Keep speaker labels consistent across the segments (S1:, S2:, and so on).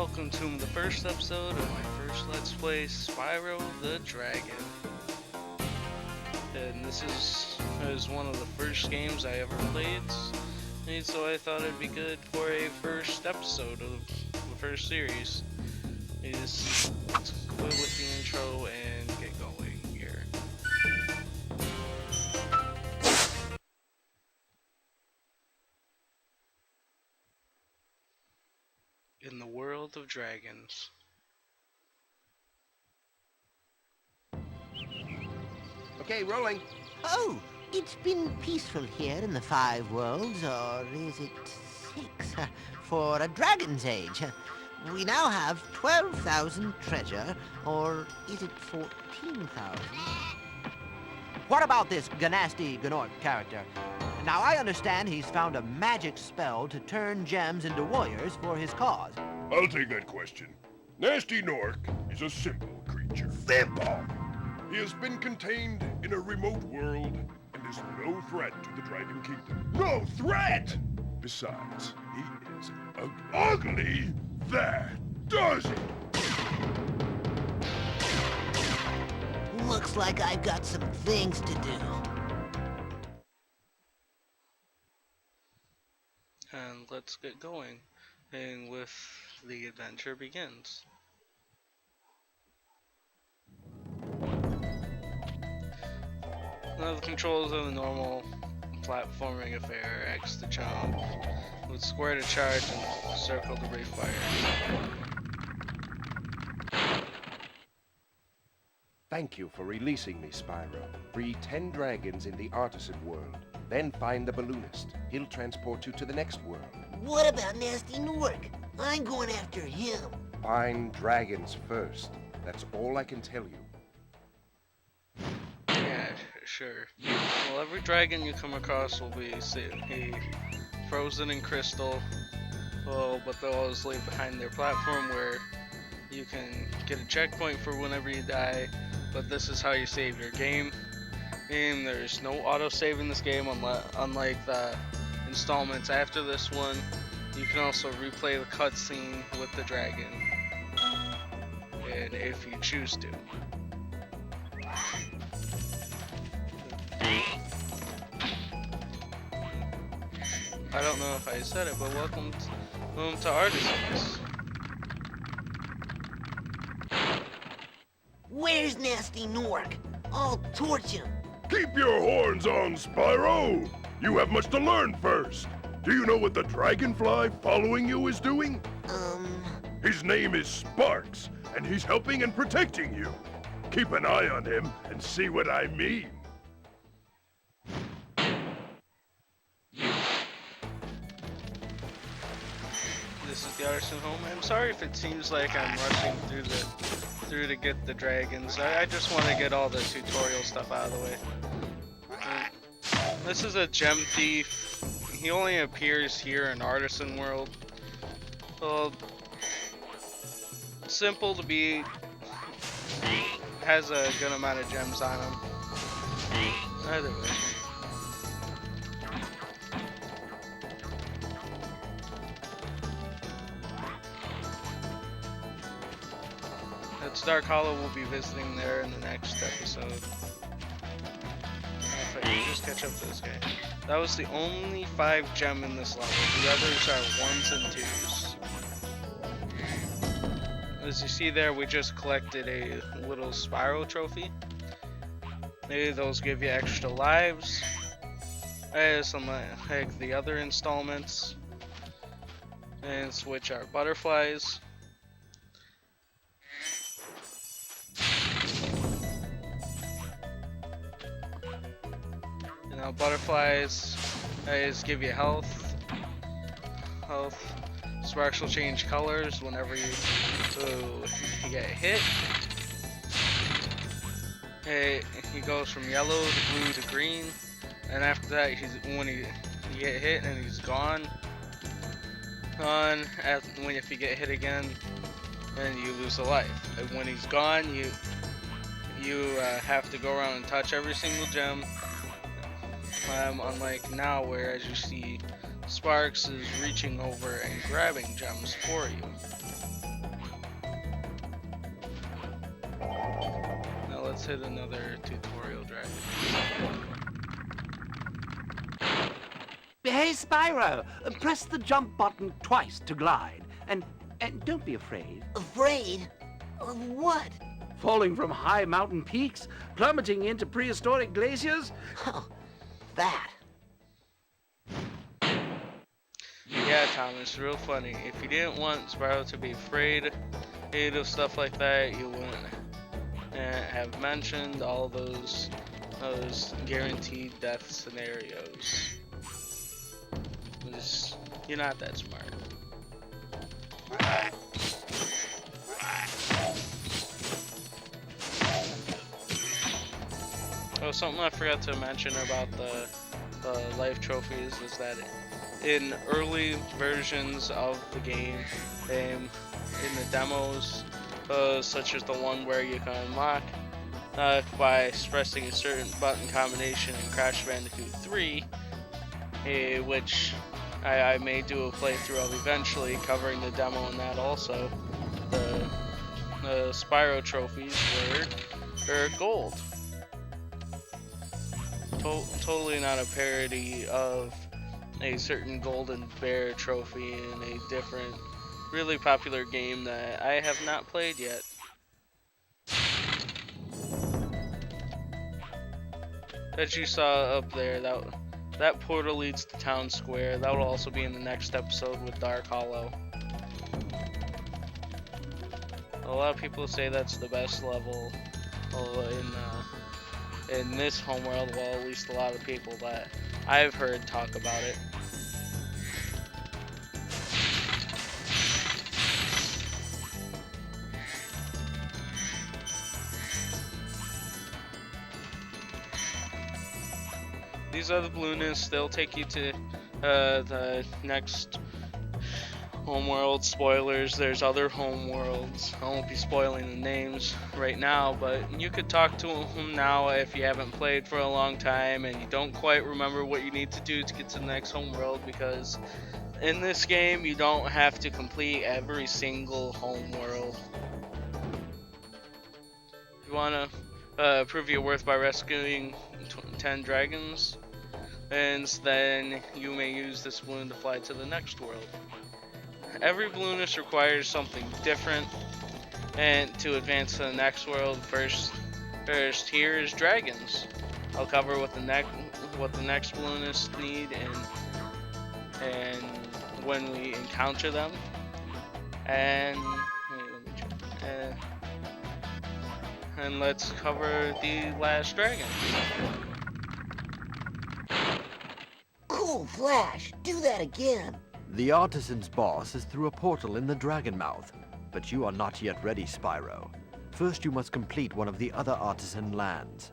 S1: welcome to the first episode of my first Let's Play, Spyro the Dragon. And this is one of the first games I ever played, and so I thought it'd be good for a first episode of the first series. Let's go with the intro and get going here. In the world of dragons.
S2: Okay, rolling.
S3: Oh, it's been peaceful here in the Five Worlds, or is it six? For a dragon's age. We now have 12,000 treasure, or is it 14,000? What about this Ganasty Gnorc character? Now, I understand he's found a magic spell to turn gems into warriors for his cause.
S4: I'll take that question. Nasty Nork is a simple creature. Simple! He has been contained in a remote world and is no threat to the Dragon Kingdom. No threat! Besides, he is ugly. Ugly? That does it!
S3: Looks like I've got some things to do.
S1: And let's get going, and with the adventure begins. Now the controls are the normal platforming affair: X to jump, with square to charge, and circle to breathe fire.
S2: Thank you for releasing me, Spyro. Free 10 dragons in the artisan world. Then find the balloonist. He'll transport you to the next world.
S3: What about Nasty Nork? I'm going after him.
S2: Find dragons first. That's all I can tell you.
S1: Yeah, sure. Well, every dragon you come across will be frozen in crystal. Well, but they'll always leave behind their platform where you can get a checkpoint for whenever you die. But this is how you save your game. And there's no autosave in this game, unlike the installments after this one. You can also replay the cutscene with the dragon, and if you choose to. I don't know if I said it, but welcome to Artisans.
S3: Where's Nasty Nork? I'll torch him.
S4: Keep your horns on, Spyro! You have much to learn first. Do you know what the dragonfly following you is doing? His name is Sparks, and he's helping and protecting you. Keep an eye on him and see what I mean.
S1: This is the artisan home. I'm sorry if it seems like I'm rushing through to get the dragons. I just want to get all the tutorial stuff out of the way. This is a gem thief. He only appears here in Artisan World. Well, simple to be. Has a good amount of gems on him. Either way. That's Dark Hollow. We'll be visiting there in the next episode. If I can just catch up to this guy. That was the only 5 gem in this level. The others are 1s and 2s. As you see there, we just collected a little Spyro trophy. Maybe those give you extra lives. As like the other installments. And switch our butterflies. Now butterflies give you health. Sparks will change colors whenever you get hit. He goes from yellow to blue to green, and after that, when you get hit and he's gone. If you get hit again, then you lose a life. And when he's gone, you have to go around and touch every single gem. Unlike now, where as you see, Sparks is reaching over and grabbing gems for you. let's hit another tutorial dragon.
S5: Hey, Spyro, press the jump button twice to glide. And don't be afraid.
S3: Afraid? Of what?
S5: Falling from high mountain peaks, plummeting into prehistoric glaciers.
S3: Oh, that.
S1: Yeah, Thomas, real funny. If you didn't want Spyro to be afraid of stuff like that, you wouldn't have mentioned all those guaranteed death scenarios. You're not that smart. Oh, something I forgot to mention about the life trophies is that in early versions of the game, in the demos, such as the one where you can unlock by pressing a certain button combination in Crash Bandicoot 3, which I may do a playthrough of eventually, covering the demo in that also. The Spyro trophies were gold. Totally not a parody of a certain golden bear trophy in a different, really popular game that I have not played yet. As you saw up there, that portal leads to Town Square. That will also be in the next episode with Dark Hollow. A lot of people say that's the best level in this homeworld. Well, at least a lot of people that I've heard talk about it. These are the balloonists. They'll take you to the next homeworld. Spoilers, there's other homeworlds. I won't be spoiling the names right now, but you could talk to them now if you haven't played for a long time and you don't quite remember what you need to do to get to the next homeworld, because in this game you don't have to complete every single homeworld. If you want to prove your worth by rescuing 10 dragons, and then you may use this balloon to fly to the next world. Every balloonist requires something different, and to advance to the next world, first here is dragons. I'll cover what the next balloonists need and when we encounter them. And and let's cover the last dragon.
S3: Cool, Flash. Do that again.
S6: The artisan's boss is through a portal in the dragon mouth, but you are not yet ready, Spyro. First you must complete one of the other artisan lands.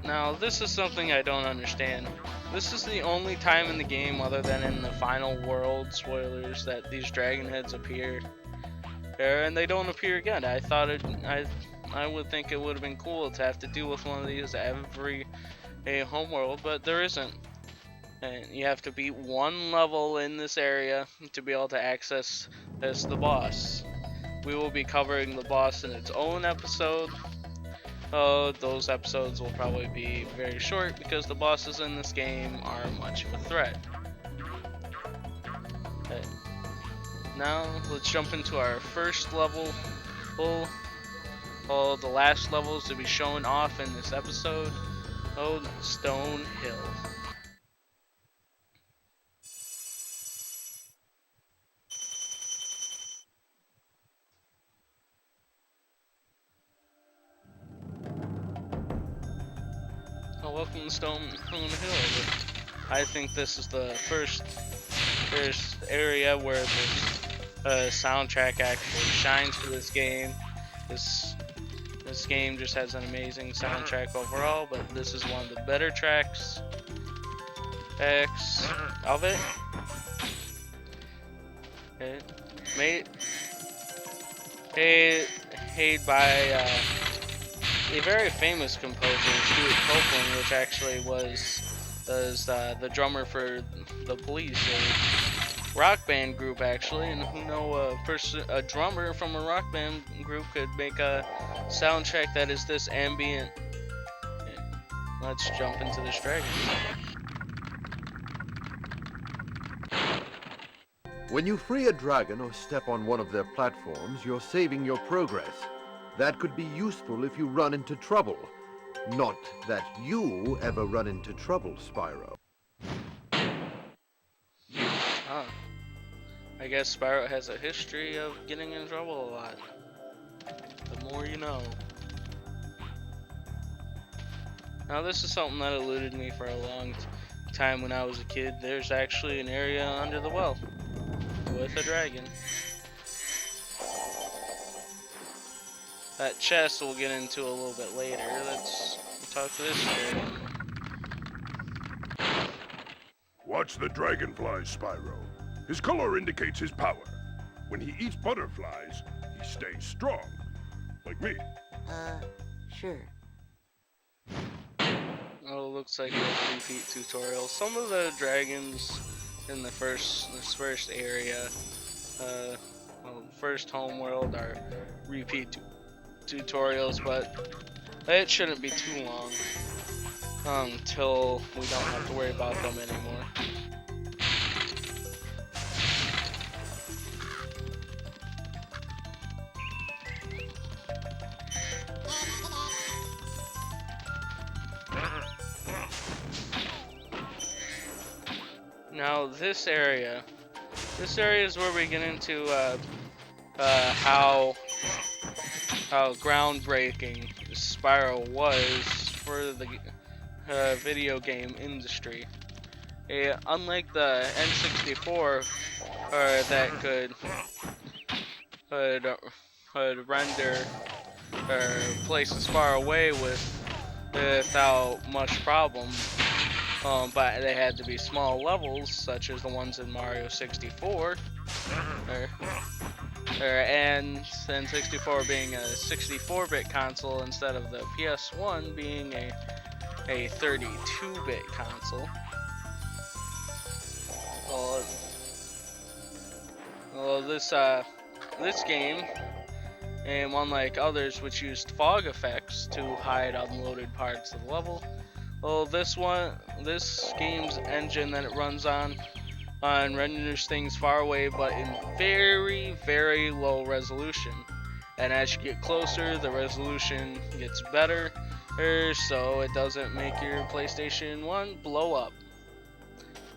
S1: Now, this is something I don't understand. This is the only time in the game, other than in the final world, spoilers, that these dragon heads appear. And they don't appear again. I would think it would have been cool to have to deal with one of these every homeworld, but there isn't. And you have to beat one level in this area to be able to access the boss. We will be covering the boss in its own episode. Those episodes will probably be very short because the bosses in this game are much of a threat. Okay. Now let's jump into our first level. The last levels to be shown off in this episode. Stone Hill. Welcome to Stone Hill. I think this is the first area where this soundtrack actually shines for this game. This game just has an amazing soundtrack overall, but this is one of the better tracks of it. Made by a very famous composer, Stuart Copeland, which actually was the drummer for the Police. rock band group actually, and who know a drummer from a rock band group could make a soundtrack that is this ambient. Let's jump into this dragon.
S6: When you free a dragon or step on one of their platforms, you're saving your progress. That could be useful if you run into trouble. Not that you ever run into trouble, Spyro.
S1: Huh. I guess Spyro has a history of getting in trouble a lot. The more you know. Now this is something that eluded me for a long time when I was a kid. There's actually an area under the well with a dragon. That chest we'll get into a little bit later. Let's talk to this dragon.
S4: Watch the dragonflies, Spyro. His color indicates his power. When he eats butterflies, he stays strong. Like me.
S3: Sure.
S1: Oh, looks like we have repeat tutorials. Some of the dragons in this first area, first homeworld are repeat tutorials, but it shouldn't be too long until we don't have to worry about them anymore. Now this area is where we get into how groundbreaking Spyro was for the video game industry. Unlike the N64, that could render places far away without much problem. But they had to be small levels, such as the ones in Mario 64, and N64 being a 64-bit console instead of the PS1 being a 32-bit console. Well, this game, and unlike others which used fog effects to hide unloaded parts of the level, well, this game's engine that it runs on renders things far away, but in very, very low resolution. And as you get closer, the resolution gets better, so it doesn't make your PlayStation 1 blow up.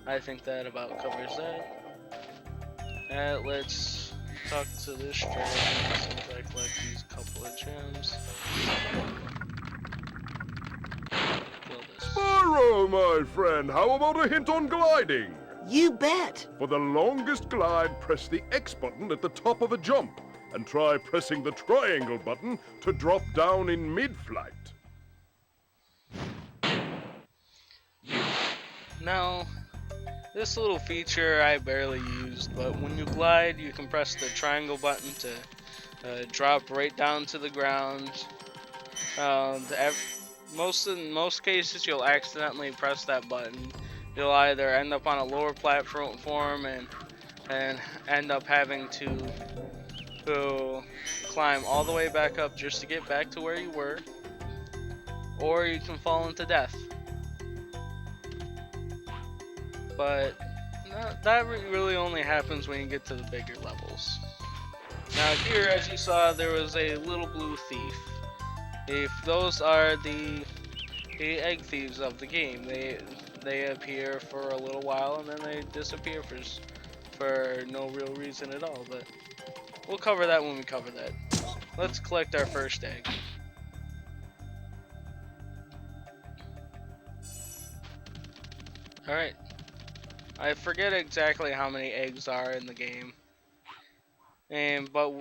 S1: I think that about covers that. Let's talk to this dragon since I collect these couple of gems.
S4: Spyro, my friend, how about a hint on gliding?
S3: You bet.
S4: For the longest glide, press the X button at the top of a jump, and try pressing the triangle button to drop down in mid-flight.
S1: Now, this little feature I barely used, but when you glide, you can press the triangle button to drop right down to the ground. In most cases, you'll accidentally press that button. You'll either end up on a lower platform and end up having to climb all the way back up just to get back to where you were, or you can fall into death. But that really only happens when you get to the bigger levels. Now here, as you saw, there was a little blue thief. Those are the egg thieves of the game. They appear for a little while and then they disappear for no real reason at all. But we'll cover that when we cover that. Let's collect our first egg. All right. I forget exactly how many eggs are in the game, but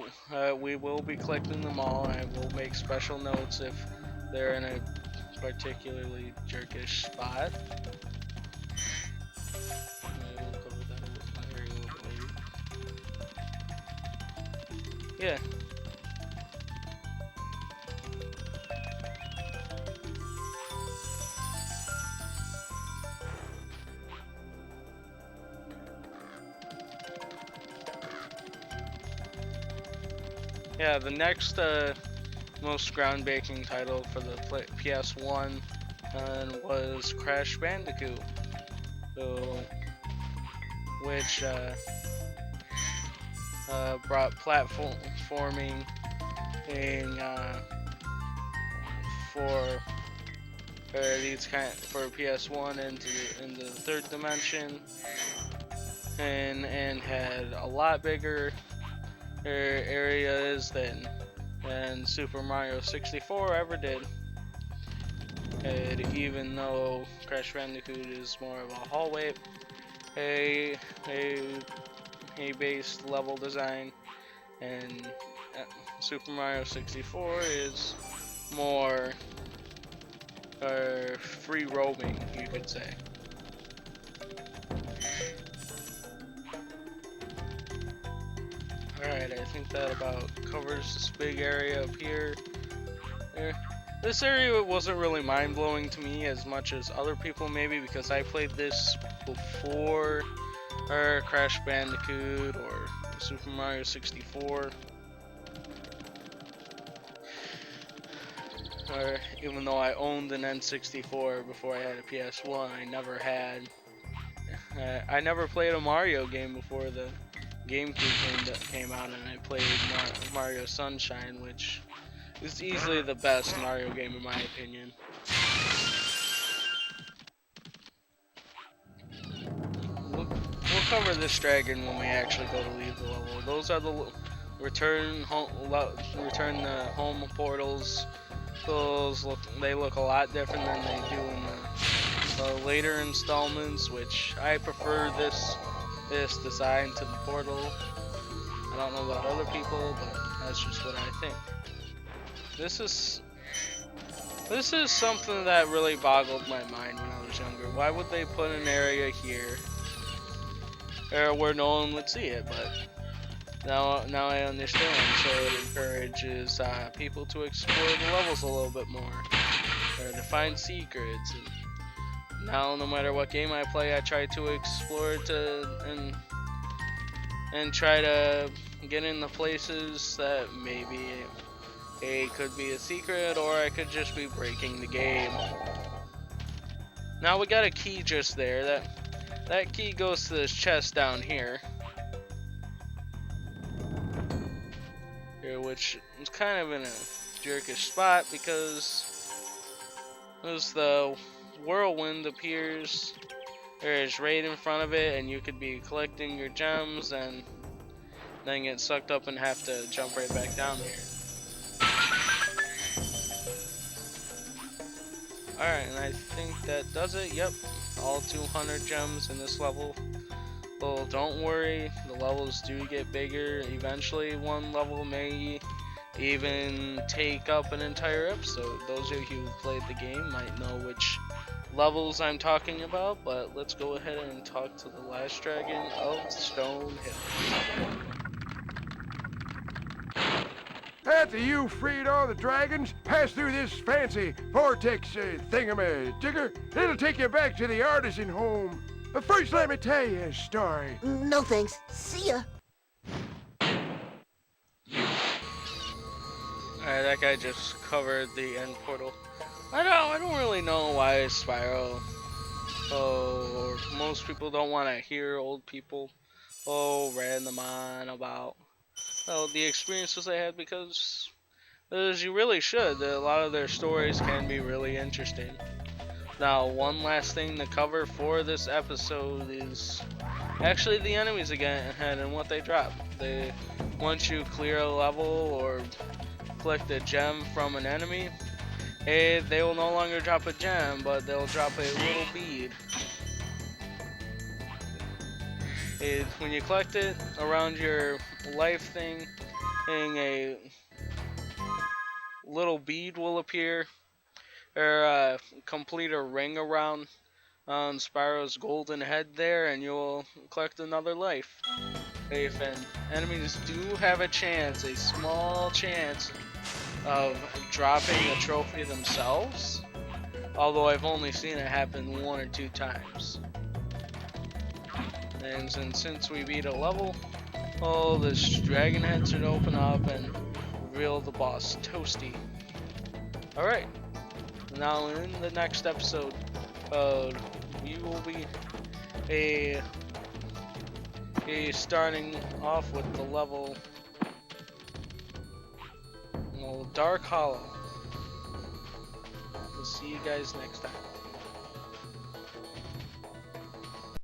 S1: we will be collecting them all, and I will make special notes if they're in a particularly jerkish spot. I will cover that a little later. Yeah. yeah, the next most groundbreaking title for the PS1 was Crash Bandicoot, so, which brought platforming in, for these for PS1 into the third dimension, and had a lot bigger areas than Super Mario 64 ever did. And even though Crash Bandicoot is more of a hallway, a based level design, and Super Mario 64 is more free roaming, you could say. Alright, I think that about covers this big area up here. This area wasn't really mind-blowing to me as much as other people maybe, because I played this before Crash Bandicoot or Super Mario 64. Or even though I owned an N64 before I had a PS1, I never played a Mario game before the GameCube came out, and I played Mario Sunshine, which is easily the best Mario game in my opinion. We'll cover this dragon when we actually go to leave the level. Those are the return the home portals. They look a lot different than they do in the later installments, which I prefer this design to the portal. I don't know about other people, but that's just what I think. This is something that really boggled my mind when I was younger. Why would they put an area here where no one would see it? But now I understand. So it encourages people to explore the levels a little bit more, or to find secrets. And now, no matter what game I play, I try to explore and try to get in the places that maybe could be a secret, or I could just be breaking the game. Now we got a key just there. That key goes to this chest down here. Which is kind of in a jerkish spot because as the whirlwind appears, there's right in front of it, and you could be collecting your gems and then get sucked up and have to jump right back down here. Alright, and I think that does it. Yep, all 200 gems in this level. Well, don't worry, the levels do get bigger. Eventually, one level may even take up an entire episode. Those of you who played the game might know which levels I'm talking about, but let's go ahead and talk to the last dragon of Stone Hill.
S4: After you freed all the dragons, pass through this fancy vortex thingamajigger. It'll take you back to the artisan home. But first, let me tell you a story.
S3: No thanks. See ya.
S1: Alright, that guy just covered the end portal. I don't really know why Spyro, or most people don't want to hear old people random on about the experiences they had, because as you really should. A lot of their stories can be really interesting. Now, one last thing to cover for this episode is actually the enemies again and what they drop. Once you clear a level or collect a gem from an enemy, they will no longer drop a gem, but they'll drop a little bead. When you collect it around your life thing, a little bead will appear, or complete a ring around Spyro's golden head there, and you'll collect another life. And enemies do have a small chance of dropping the trophy themselves, although I've only seen it happen 1 or 2 times. And since we beat a level, this dragon head should open up, and reveal the boss, Toasty. Alright, now in the next episode, we will be starting off with the level, Dark Hollow. We'll see you guys next time.